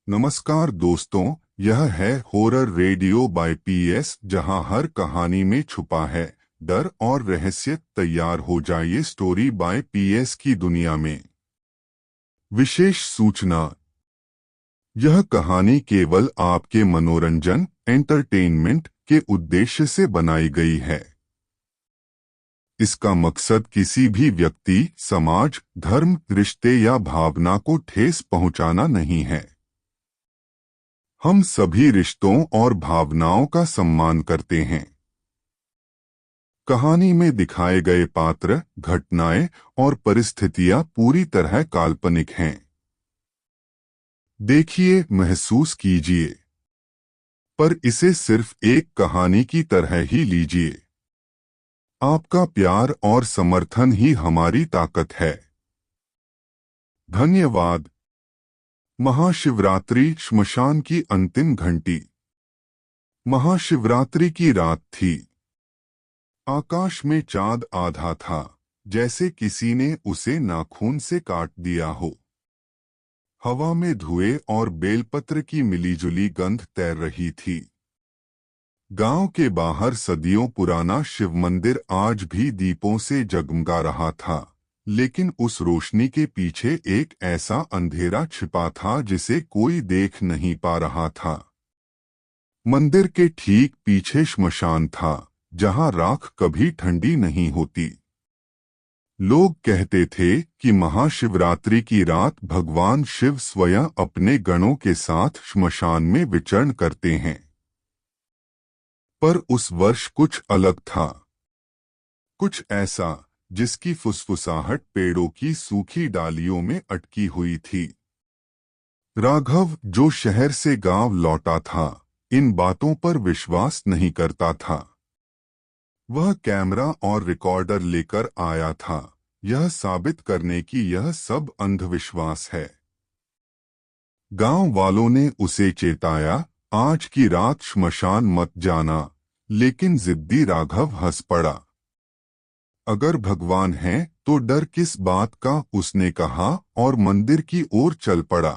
नमस्कार दोस्तों, यह है हॉरर रेडियो बाय पीएस, जहां हर कहानी में छुपा है डर और रहस्य। तैयार हो जाइए स्टोरी बाय पीएस की दुनिया में। विशेष सूचना: यह कहानी केवल आपके मनोरंजन एंटरटेनमेंट के उद्देश्य से बनाई गई है। इसका मकसद किसी भी व्यक्ति, समाज, धर्म, रिश्ते या भावना को ठेस पहुंचाना नहीं है। हम सभी रिश्तों और भावनाओं का सम्मान करते हैं। कहानी में दिखाए गए पात्र, घटनाएं और परिस्थितियां पूरी तरह काल्पनिक हैं। देखिए, महसूस कीजिए, पर इसे सिर्फ एक कहानी की तरह ही लीजिए। आपका प्यार और समर्थन ही हमारी ताकत है। धन्यवाद। महाशिवरात्रि, श्मशान की अंतिम घंटी। महाशिवरात्रि की रात थी। आकाश में चांद आधा था, जैसे किसी ने उसे नाखून से काट दिया हो। हवा में धुएं और बेलपत्र की मिलीजुली गंध तैर रही थी। गांव के बाहर सदियों पुराना शिव मंदिर आज भी दीपों से जगमगा रहा था, लेकिन उस रोशनी के पीछे एक ऐसा अंधेरा छिपा था जिसे कोई देख नहीं पा रहा था। मंदिर के ठीक पीछे श्मशान था, जहां राख कभी ठंडी नहीं होती। लोग कहते थे कि महाशिवरात्रि की रात भगवान शिव स्वयं अपने गणों के साथ श्मशान में विचरण करते हैं। पर उस वर्ष कुछ अलग था। कुछ ऐसा जिसकी फुसफुसाहट पेड़ों की सूखी डालियों में अटकी हुई थी। राघव, जो शहर से गांव लौटा था, इन बातों पर विश्वास नहीं करता था। वह कैमरा और रिकॉर्डर लेकर आया था, यह साबित करने की यह सब अंधविश्वास है। गांव वालों ने उसे चेताया, आज की रात श्मशान मत जाना, लेकिन जिद्दी राघव हंस पड़ा। अगर भगवान है तो डर किस बात का, उसने कहा और मंदिर की ओर चल पड़ा।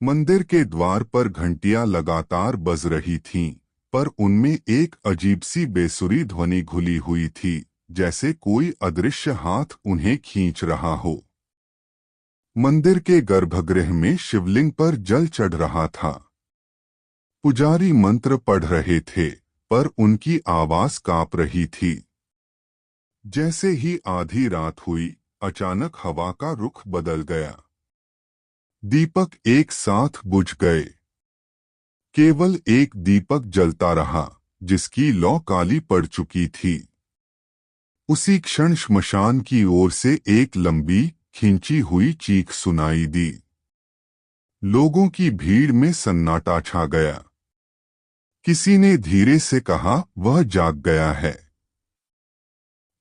मंदिर के द्वार पर घंटियां लगातार बज रही थीं, पर उनमें एक अजीब सी बेसुरी ध्वनि घुली हुई थी, जैसे कोई अदृश्य हाथ उन्हें खींच रहा हो। मंदिर के गर्भगृह में शिवलिंग पर जल चढ़ रहा था। पुजारी मंत्र पढ़ रहे थे, पर उनकी आवाज कांप रही थी। जैसे ही आधी रात हुई, अचानक हवा का रुख बदल गया। दीपक एक साथ बुझ गए। केवल एक दीपक जलता रहा, जिसकी लौ काली पड़ चुकी थी। उसी क्षण श्मशान की ओर से एक लंबी, खींची हुई चीख सुनाई दी। लोगों की भीड़ में सन्नाटा छा गया। किसी ने धीरे से कहा, वह जाग गया है।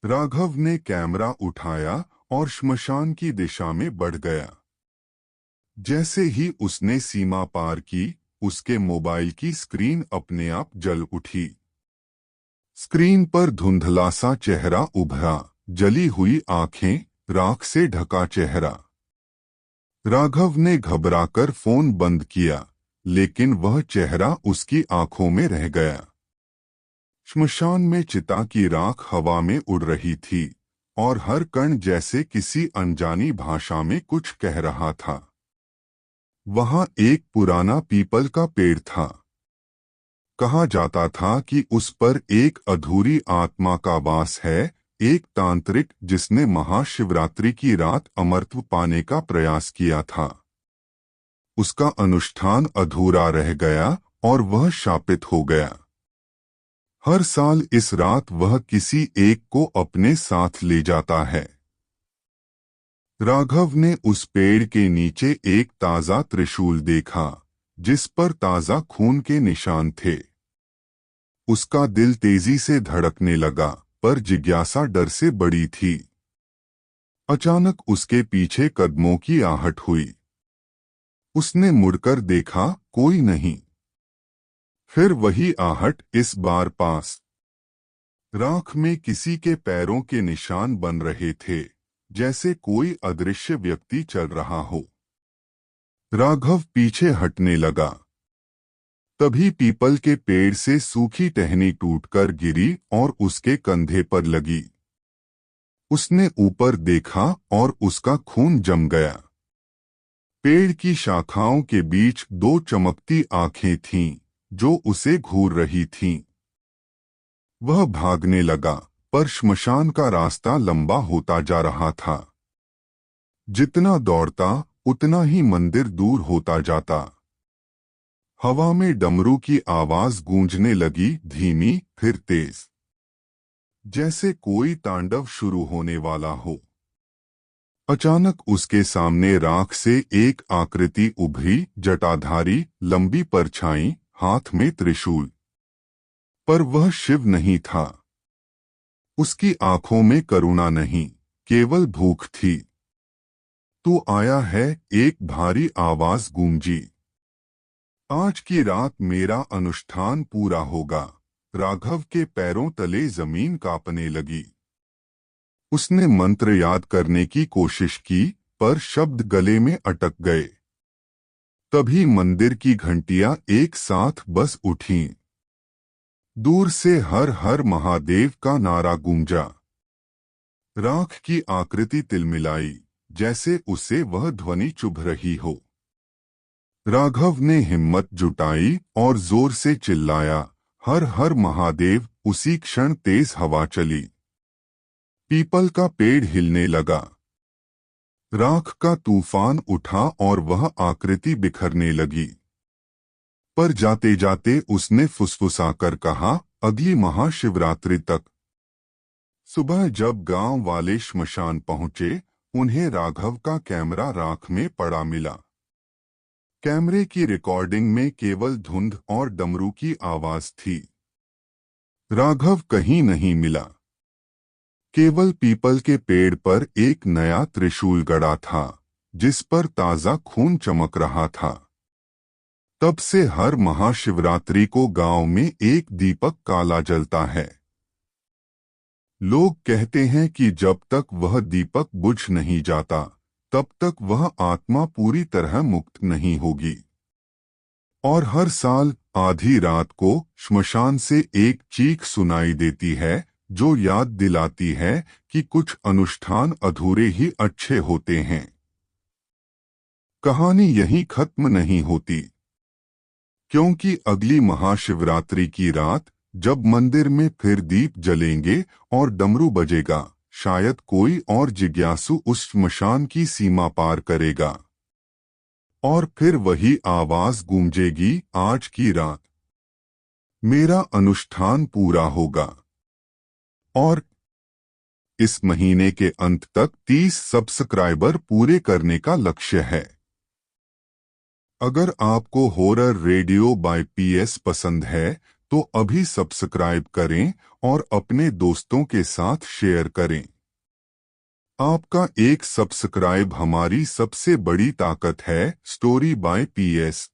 राघव ने कैमरा उठाया और श्मशान की दिशा में बढ़ गया। जैसे ही उसने सीमा पार की, उसके मोबाइल की स्क्रीन अपने आप जल उठी। स्क्रीन पर धुंधला सा चेहरा उभरा, जली हुई आंखें, राख से ढका चेहरा। राघव ने घबराकर फोन बंद किया, लेकिन वह चेहरा उसकी आंखों में रह गया। श्मशान में चिता की राख हवा में उड़ रही थी, और हर कण जैसे किसी अनजानी भाषा में कुछ कह रहा था। वहां एक पुराना पीपल का पेड़ था। कहा जाता था कि उस पर एक अधूरी आत्मा का वास है, एक तांत्रिक जिसने महाशिवरात्रि की रात अमरत्व पाने का प्रयास किया था। उसका अनुष्ठान अधूरा रह गया और वह शापित हो गया। हर साल इस रात वह किसी एक को अपने साथ ले जाता है। राघव ने उस पेड़ के नीचे एक ताजा त्रिशूल देखा, जिस पर ताजा खून के निशान थे। उसका दिल तेजी से धड़कने लगा, पर जिज्ञासा डर से बड़ी थी। अचानक उसके पीछे कदमों की आहट हुई। उसने मुड़कर देखा, कोई नहीं। फिर वही आहट, इस बार पास। राख में किसी के पैरों के निशान बन रहे थे, जैसे कोई अदृश्य व्यक्ति चल रहा हो। राघव पीछे हटने लगा। तभी पीपल के पेड़ से सूखी टहनी टूटकर गिरी और उसके कंधे पर लगी। उसने ऊपर देखा और उसका खून जम गया। पेड़ की शाखाओं के बीच दो चमकती आंखें थीं, जो उसे घूर रही थीं। वह भागने लगा, पर श्मशान का रास्ता लंबा होता जा रहा था। जितना दौड़ता, उतना ही मंदिर दूर होता जाता। हवा में डमरू की आवाज गूंजने लगी, धीमी फिर तेज, जैसे कोई तांडव शुरू होने वाला हो। अचानक उसके सामने राख से एक आकृति उभरी, जटाधारी, लंबी परछाई, हाथ में त्रिशूल। पर वह शिव नहीं था। उसकी आंखों में करुणा नहीं, केवल भूख थी। तू आया है, एक भारी आवाज गूंजी। आज की रात मेरा अनुष्ठान पूरा होगा। राघव के पैरों तले जमीन कांपने लगी। उसने मंत्र याद करने की कोशिश की, पर शब्द गले में अटक गए। तभी मंदिर की घंटियां एक साथ बस उठीं। दूर से हर हर महादेव का नारा गूंजा। राख की आकृति तिलमिलाई, जैसे उसे वह ध्वनि चुभ रही हो। राघव ने हिम्मत जुटाई और जोर से चिल्लाया, हर हर महादेव। उसी क्षण तेज हवा चली। पीपल का पेड़ हिलने लगा। राख का तूफान उठा और वह आकृति बिखरने लगी। पर जाते जाते उसने फुसफुसाकर कहा, अगली महाशिवरात्रि तक। सुबह जब गांव वाले श्मशान पहुंचे, उन्हें राघव का कैमरा राख में पड़ा मिला। कैमरे की रिकॉर्डिंग में केवल धुंध और डमरू की आवाज थी। राघव कहीं नहीं मिला। केवल पीपल के पेड़ पर एक नया त्रिशूल गड़ा था, जिस पर ताजा खून चमक रहा था। तब से हर महाशिवरात्रि को गांव में एक दीपक काला जलता है। लोग कहते हैं कि जब तक वह दीपक बुझ नहीं जाता, तब तक वह आत्मा पूरी तरह मुक्त नहीं होगी। और हर साल आधी रात को श्मशान से एक चीख सुनाई देती है, जो याद दिलाती है कि कुछ अनुष्ठान अधूरे ही अच्छे होते हैं। कहानी यहीं खत्म नहीं होती, क्योंकि अगली महाशिवरात्रि की रात, जब मंदिर में फिर दीप जलेंगे और डमरू बजेगा, शायद कोई और जिज्ञासु उस श्मशान की सीमा पार करेगा। और फिर वही आवाज गूंजेगी, आज की रात मेरा अनुष्ठान पूरा होगा। और इस महीने के अंत तक 30 सब्सक्राइबर पूरे करने का लक्ष्य है। अगर आपको हॉरर रेडियो बाय पीएस पसंद है, तो अभी सब्सक्राइब करें और अपने दोस्तों के साथ शेयर करें। आपका एक सब्सक्राइब हमारी सबसे बड़ी ताकत है। Story by PS.